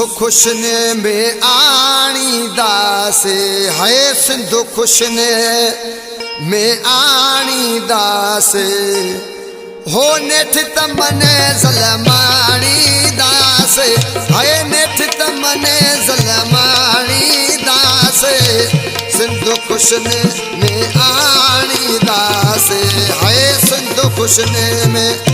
सिंधु खुशने में आणी दासे है सिंधु खुशने में आणी दासे हो नेठ तमने ज़लमानी दासे है नेठ तमने ज़लमानी दासे सिंधु खुशने में आणी दासे है सिंधु खुशने में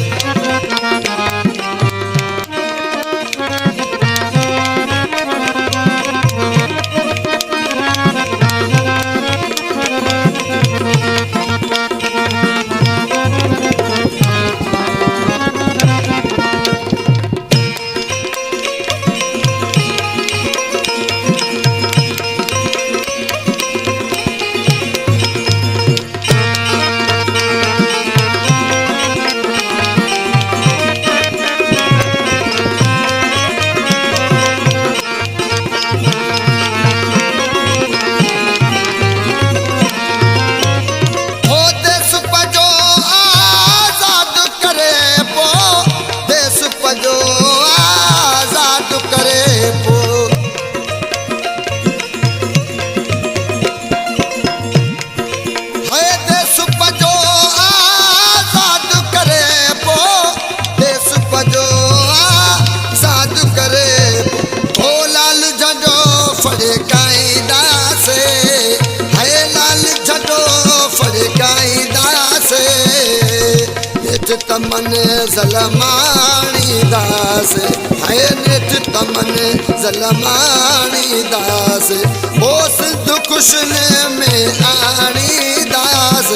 तमने ज़लमानी दास है नेठ तमने ज़लमानी दास ओ सिंधु खुशने में आणी दास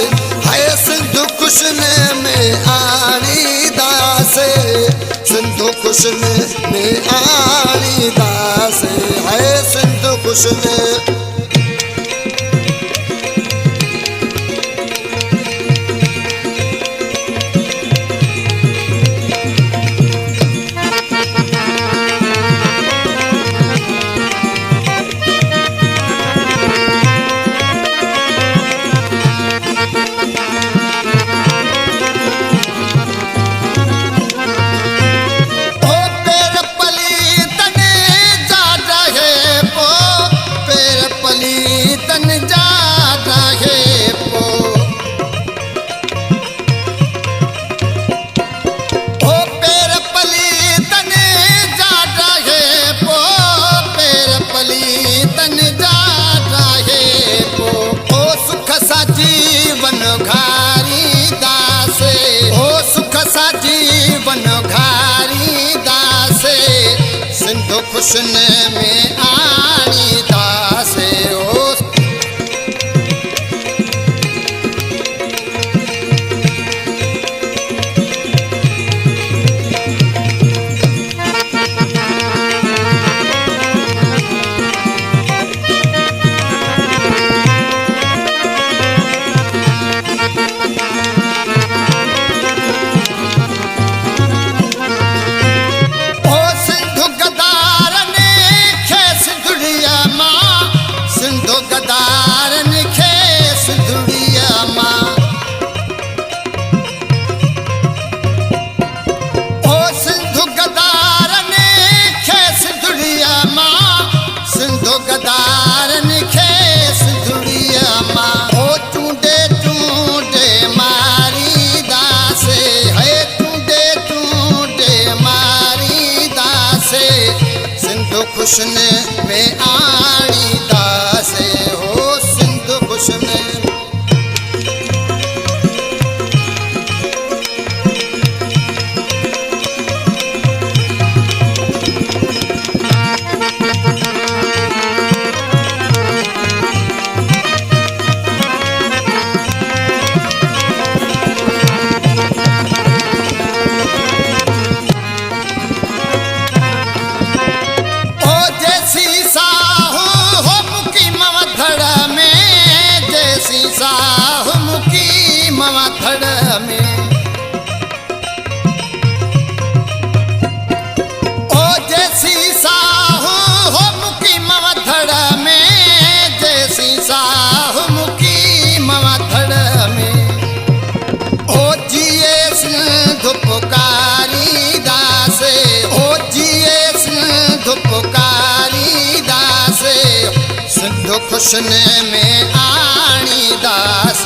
है सिंधु खुशने में आणी दास सिंधु खुशने में आणी दास है सिंधु खुशने खुशने में आणी दासे ओ खुशने में आणी दासे हो सिंधु खुशने धुपकारी दासे ओ जिए धुपकारी सिंधु खुशन में आणी दास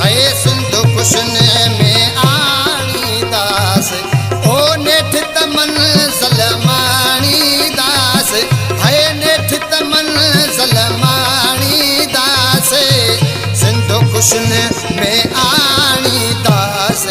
है सिंधु खुशन में आणी दास ओ नेठ तमन सलमानी दास है नेठ तमन सलमानी दास सिंधु खुशन में आणी दास